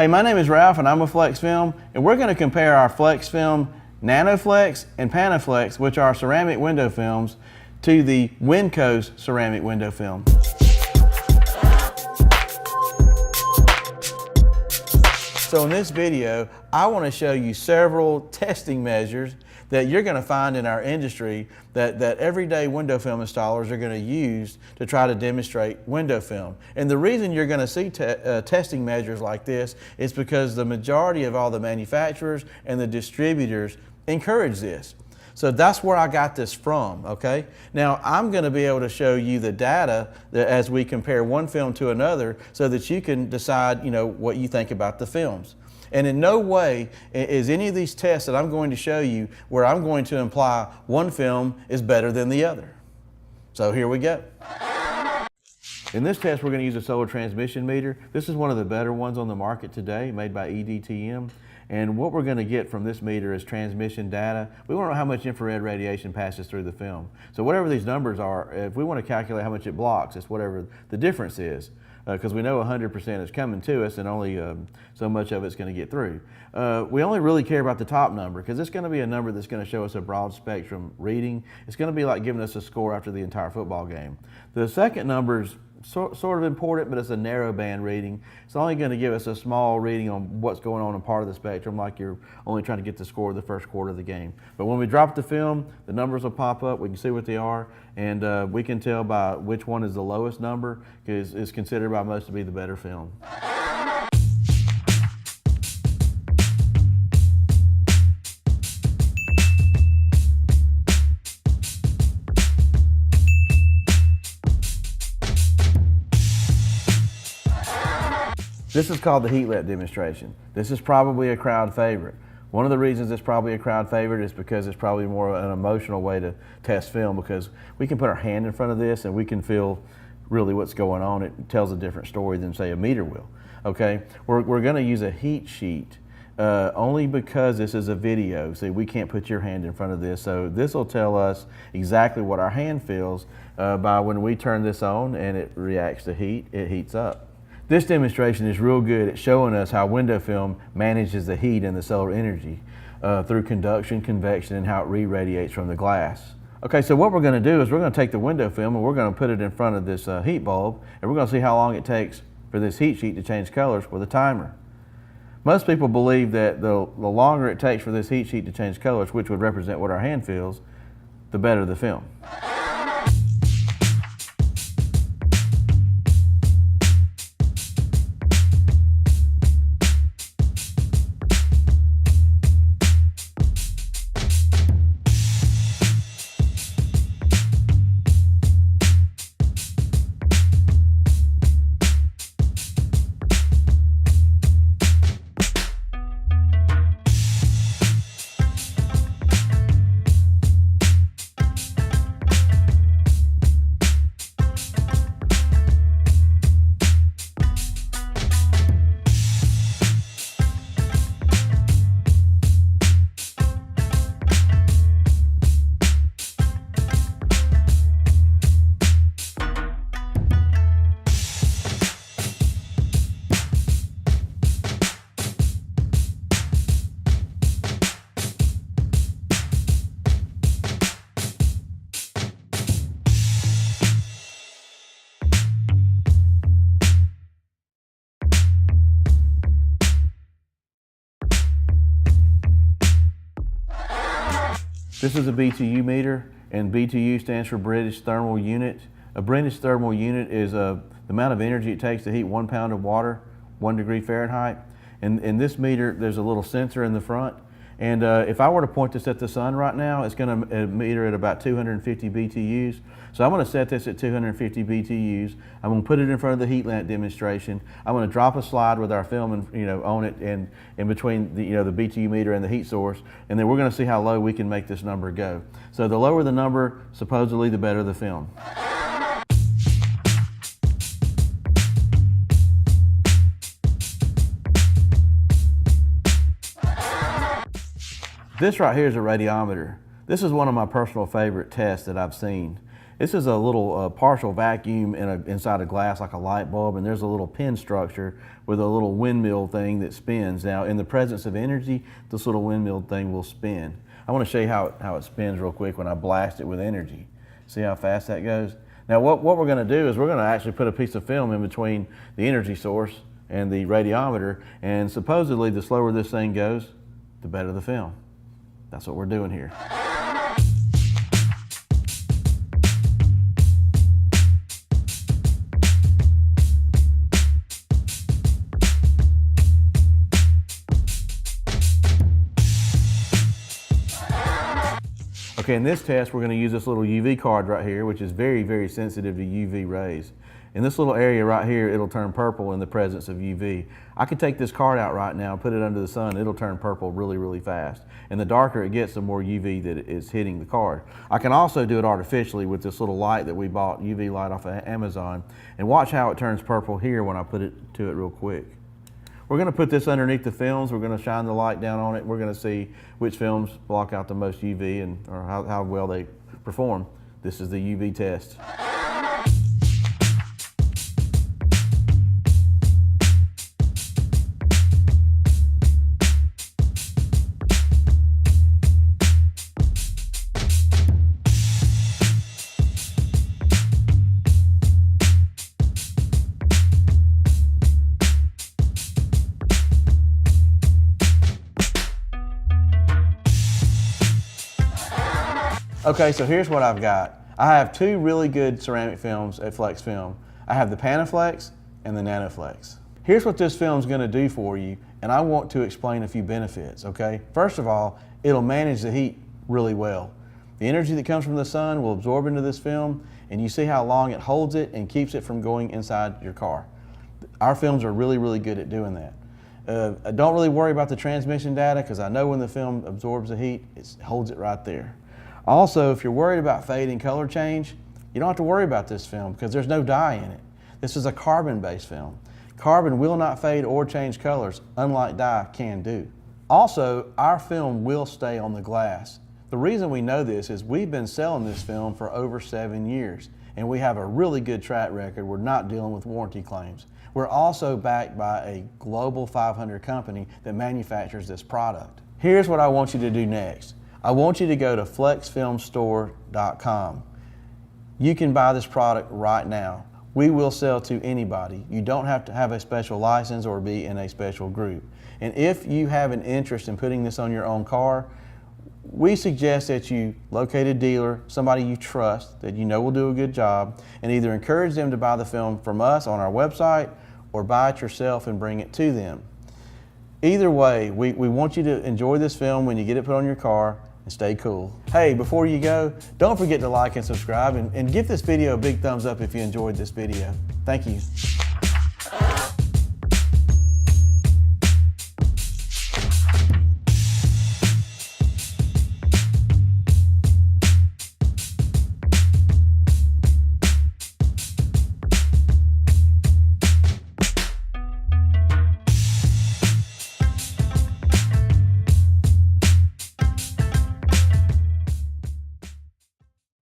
Hey, my name is Ralph and I'm with Flexfilm, and we're going to compare our Flexfilm NanoFlex and PanaFlex, which are ceramic window films, to the Wincos ceramic window film. So in this video, I want to show you several testing measures that you're going to find in our industry that everyday window film installers are going to use to try to demonstrate window film. And the reason you're going to see testing measures like this is because the majority of all the manufacturers and the distributors encourage this. So that's where I got this from, okay? Now, I'm going to be able to show you the data as we compare one film to another so that you can decide, what you think about the films. And in no way is any of these tests that I'm going to show you where I'm going to imply one film is better than the other. So here we go. In this test, we're going to use a solar transmission meter. This is one of the better ones on the market today, made by EDTM. And what we're going to get from this meter is transmission data. We want to know how much infrared radiation passes through the film. So whatever these numbers are, if we want to calculate how much it blocks, it's whatever the difference is. Because we know 100% is coming to us and only so much of it's going to get through. We only really care about the top number because it's going to be a number that's going to show us a broad spectrum reading. It's going to be like giving us a score after the entire football game. The second number is sort of important, but it's a narrow band reading. It's only going to give us a small reading on what's going on in part of the spectrum, like you're only trying to get the score of the first quarter of the game. But when we drop the film, the numbers will pop up, we can see what they are, and we can tell by which one is the lowest number, because it's considered by most to be the better film. This is called the heat lamp demonstration. This is probably a crowd favorite. One of the reasons it's probably a crowd favorite is because it's probably more an emotional way to test film, because we can put our hand in front of this and we can feel really what's going on. It tells a different story than, say, a meter will. Okay, we're going to use a heat sheet only because this is a video. See, we can't put your hand in front of this, so this will tell us exactly what our hand feels by when we turn this on and it reacts to heat, it heats up. This demonstration is real good at showing us how window film manages the heat and the solar energy through conduction, convection, and how it re-radiates from the glass. Okay, so what we're going to do is we're going to take the window film and we're going to put it in front of this heat bulb, and we're going to see how long it takes for this heat sheet to change colors with a timer. Most people believe that the longer it takes for this heat sheet to change colors, which would represent what our hand feels, the better the film. This is a BTU meter, and BTU stands for British Thermal Unit. A British Thermal Unit is the amount of energy it takes to heat 1 pound of water, 1 degree Fahrenheit. And in this meter, there's a little sensor in the front. And if I were to point this at the sun right now, it's going to meter at about 250 BTUs. So I'm going to set this at 250 BTUs. I'm going to put it in front of the heat lamp demonstration. I'm going to drop a slide with our film on it and in between the BTU meter and the heat source, and then we're going to see how low we can make this number go. So the lower the number, supposedly the better the film. This right here is a radiometer. This is one of my personal favorite tests that I've seen. This is a little partial vacuum inside a glass like a light bulb, and there's a little pin structure with a little windmill thing that spins. Now, in the presence of energy, this little windmill thing will spin. I want to show you how it spins real quick when I blast it with energy. See how fast that goes? Now, what we're going to do is we're going to actually put a piece of film in between the energy source and the radiometer, and supposedly the slower this thing goes, the better the film. That's what we're doing here. Okay, in this test, we're going to use this little UV card right here, which is very, very sensitive to UV rays. In this little area right here, it'll turn purple in the presence of UV. I could take this card out right now, put it under the sun, it'll turn purple really, really fast. And the darker it gets, the more UV that is hitting the card. I can also do it artificially with this little light that we bought, UV light off of Amazon. And watch how it turns purple here when I put it to it real quick. We're going to put this underneath the films. We're going to shine the light down on it. We're going to see which films block out the most UV or how well they perform. This is the UV test. Okay, so here's what I've got. I have two really good ceramic films at Flexfilm. I have the Panaflex and the Nanoflex. Here's what this film's gonna do for you, and I want to explain a few benefits, okay? First of all, it'll manage the heat really well. The energy that comes from the sun will absorb into this film, and you see how long it holds it and keeps it from going inside your car. Our films are really, really good at doing that. I don't really worry about the transmission data because I know when the film absorbs the heat, it holds it right there. Also, if you're worried about fade and color change, you don't have to worry about this film because there's no dye in it. This is a carbon-based film. Carbon will not fade or change colors, unlike dye can do. Also, our film will stay on the glass. The reason we know this is we've been selling this film for over 7 years, and we have a really good track record. We're not dealing with warranty claims. We're also backed by a global 500 company that manufactures this product. Here's what I want you to do next. I want you to go to flexfilmstore.com. You can buy this product right now. We will sell to anybody. You don't have to have a special license or be in a special group. And if you have an interest in putting this on your own car, we suggest that you locate a dealer, somebody you trust, that you know will do a good job, and either encourage them to buy the film from us on our website or buy it yourself and bring it to them. Either way, we want you to enjoy this film when you get it put on your car and stay cool. Hey, before you go, don't forget to like and subscribe and give this video a big thumbs up if you enjoyed this video. Thank you.